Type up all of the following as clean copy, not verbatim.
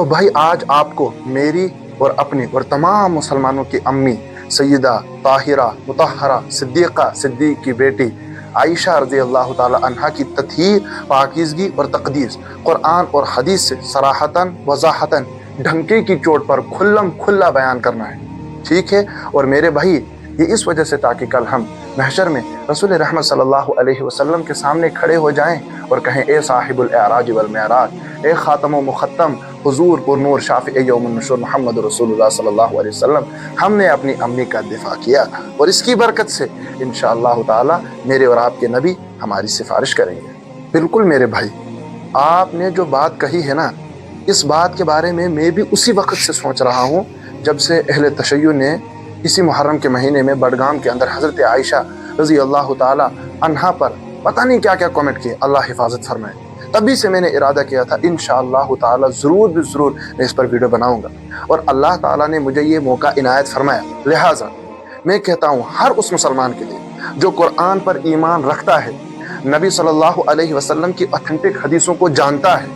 تو بھائی آج آپ کو میری اور اپنی اور تمام مسلمانوں کی امی سیدہ طاہرہ مطہرہ صدیقہ صدیق کی بیٹی عائشہ رضی اللہ تعالی عنہا کی تطہیر، پاکیزگی اور تقدیس قرآن اور حدیث سے صراحتاً وضاحتاً ڈھنکے کی چوٹ پر کھلم کھلا بیان کرنا ہے، ٹھیک ہے؟ اور میرے بھائی یہ اس وجہ سے تاکہ کل ہم محشر میں رسول رحمت صلی اللہ علیہ وسلم کے سامنے کھڑے ہو جائیں اور کہیں اے صاحب الاعراج والمعراج، اے خاتم و مختم حضور پر نور شافع یوم النشور محمد رسول اللہ صلی اللہ علیہ وسلم، ہم نے اپنی امی کا دفاع کیا تھا اور اس کی برکت سے انشاءاللہ تعالی میرے اور آپ کے نبی ہماری سفارش کریں گے۔ بالکل میرے بھائی، آپ نے جو بات کہی ہے نا، اس بات کے بارے میں بھی اسی وقت سے سوچ رہا ہوں جب سے اہل تشیع نے اسی محرم کے مہینے میں بڈگام کے اندر حضرت عائشہ رضی اللہ تعالی عنہا پر پتہ نہیں کیا کیا کامنٹ کیے، اللہ حفاظت فرمائے۔ تبھی سے میں نے ارادہ کیا تھا انشاءاللہ تعالی ضرور میں اس پر ویڈیو بناؤں گا، اور اللہ تعالیٰ نے مجھے یہ موقع عنایت فرمایا۔ لہٰذا میں کہتا ہوں ہر اس مسلمان کے لیے جو قرآن پر ایمان رکھتا ہے، نبی صلی اللہ علیہ وسلم کی اتھینٹک حدیثوں کو جانتا ہے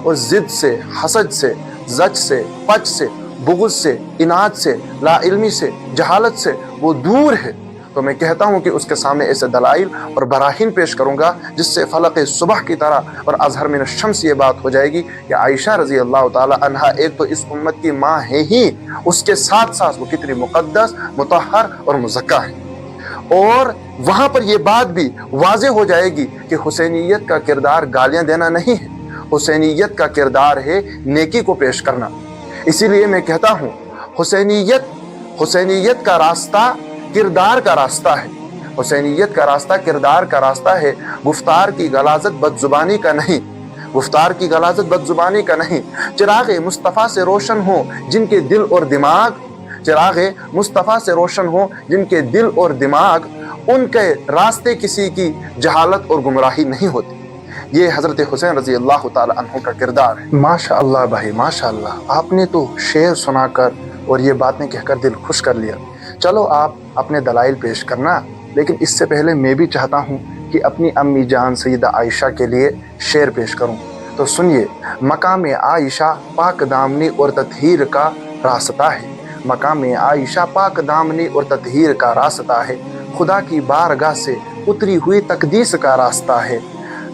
اور ضد سے، حسد سے، زج سے، پچ سے، بغض سے، اناد سے، لا علمی سے، جہالت سے وہ دور ہے، تو میں کہتا ہوں کہ اس کے سامنے ایسے دلائل اور براہین پیش کروں گا جس سے فلق صبح کی طرح اور اظہر من الشمس یہ بات ہو جائے گی کہ عائشہ رضی اللہ تعالی عنہا ایک تو اس امت کی ماں ہے ہی، اس کے ساتھ ساتھ وہ کتنی مقدس، مطہر اور مزکہ ہے۔ اور وہاں پر یہ بات بھی واضح ہو جائے گی کہ حسینیت کا کردار گالیاں دینا نہیں ہے، حسینیت کا کردار ہے نیکی کو پیش کرنا۔ اسی لیے میں کہتا ہوں حسینیت کا راستہ کردار کا راستہ ہے، حسینیت کا راستہ کردار کا راستہ ہے، گفتار کی غلاظت بد زبانی کا نہیں، گفتار کی غلاظت بد زبانی کا نہیں۔ چراغ مصطفیٰ سے روشن ہو جن کے دل اور دماغ، چراغ مصطفیٰ سے روشن ہو جن کے دل اور دماغ، ان کے راستے کسی کی جہالت اور گمراہی نہیں ہوتی۔ یہ حضرت حسین رضی اللہ تعالی عنہ کا کردار ہے۔ ماشاء اللہ بھائی، ماشاء اللہ، آپ نے تو شعر سنا کر اور یہ باتیں کہہ کر دل خوش کر لیا۔ چلو آپ اپنے دلائل پیش کرنا، لیکن اس سے پہلے میں بھی چاہتا ہوں کہ اپنی امی جان سیدہ عائشہ کے لیے شعر پیش کروں، تو سنیے۔ مقام عائشہ پاک دامنی اور تطہیر کا راستہ ہے، مقام عائشہ پاک دامنی اور تطہیر کا راستہ ہے، خدا کی بارگاہ سے اتری ہوئی تقدیس کا راستہ ہے،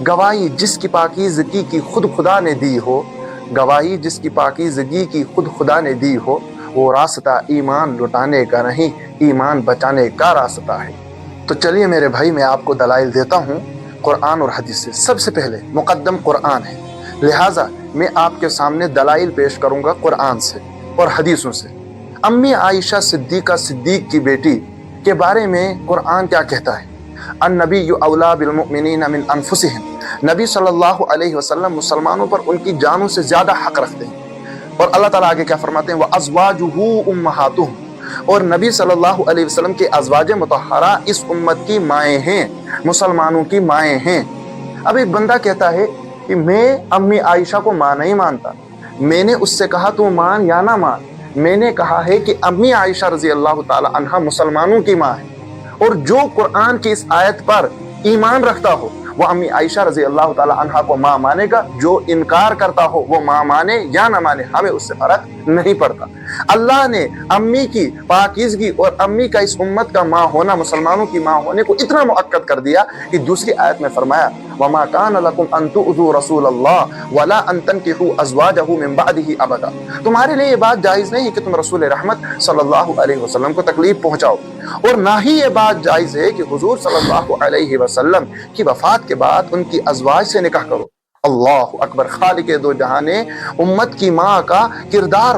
گواہی جس کی پاکیزگی کی خود خدا نے دی ہو، گواہی جس کی پاکیزگی کی خود خدا نے دی ہو، وہ راستہ ایمان لٹانے کا نہیں، ایمان بچانے کا راستہ ہے۔ تو چلیے میرے بھائی، میں آپ کو دلائل دیتا ہوں قرآن اور حدیث سے۔ سب سے پہلے مقدم قرآن ہے، لہٰذا میں آپ کے سامنے دلائل پیش کروں گا قرآن سے اور حدیثوں سے۔ امی عائشہ صدیقہ صدیق کی بیٹی کے بارے میں قرآن کیا کہتا ہے؟ النبی اولیٰ بالمؤمنین من انفسہم، نبی صلی اللہ علیہ وسلم مسلمانوں پر ان کی جانوں سے زیادہ حق رکھتے ہیں۔ اور اللہ تعالیٰ آگے کیا فرماتے ہیں؟ وَأَزْوَاجُهُ أُمَّهَاتُهُمْ، اور نبی صلی اللہ علیہ وسلم کے ازواج مطہرہ اس امت کی مائیں ہیں، مسلمانوں کی مائیں ہیں۔ اب ایک بندہ کہتا ہے کہ میں امی عائشہ کو ماں نہیں مانتا، میں نے اس سے کہا تو مان یا نہ مان، میں نے کہا ہے کہ امی عائشہ رضی اللہ تعالی عنہا مسلمانوں کی ماں ہے، اور جو قرآن کی اس آیت پر ایمان رکھتا ہو وہ امی عائشہ رضی اللہ تعالی عنہا کو ماں مانے گا، جو انکار کرتا ہو وہ ماں مانے یا نہ مانے، ہمیں اس سے فرق نہیں پڑتا۔ اللہ نے امی کی پاکیزگی اور امی کا اس امت کا ماں ہونا، مسلمانوں کی ماں ہونے کو اتنا مؤکد کر دیا کہ دوسری آیت میں فرمایا وَمَا كَانَ لَكُمْ أَن تُؤْذُوا رَسُولَ اللَّهِ وَلَا أَن تَنكِحُوا أَزْوَاجَهُ مِن بَعْدِهِ أَبَدًا، تمہارے لیے یہ بات جائز نہیں ہے کہ تم رسول رحمت صلی اللہ علیہ وسلم کو تکلیف پہنچاؤ، اور نہ ہی یہ بات جائز ہے کہ حضور صلی اللہ علیہ وسلم کی وفات کے بعد ان کی ازواج سے نکاح کرو۔ اللہ اکبر، خالق دو جہاں نے امت کی ماں کا کردار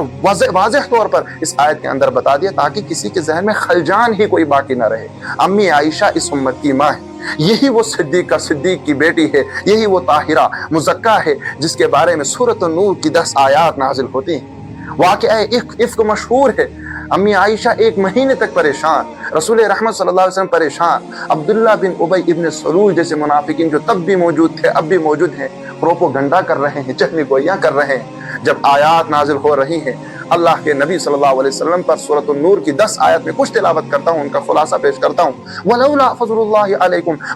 واضح طور پر اس آیت کے اندر بتا دیا تاکہ کسی کے ذہن میں خلجان ہی کوئی باقی نہ رہے۔ امی عائشہ اس امت کی ماں ہے، یہی وہ صدیقہ صدیق کی بیٹی ہے، یہی وہ طاہرہ مزکہ ہے جس کے بارے میں سورۃ النور کی 10 آیات نازل ہوتی ہیں۔ واقعہ افک مشہور ہے، امی عائشہ ایک مہینے تک پریشان، رسول رحمت صلی اللہ علیہ وسلم پریشان، عبداللہ بن ابی ابن سلول جیسے منافقین جو تب بھی موجود تھے اب بھی موجود ہیں، پروپوگنڈا کر رہے ہیں، چہل گوئیاں کر رہے ہیں۔ جب آیات نازل ہو رہی ہیں اللہ کے نبی صلی اللہ علیہ وسلم پر سورۃ النور کی 10 آیات میں کچھ تلاوت کرتا ہوں، ان کا خلاصہ پیش کرتا ہوں۔ وَلَوْلَا فَضْلُ اللَّهِ عَلَيْكُمْ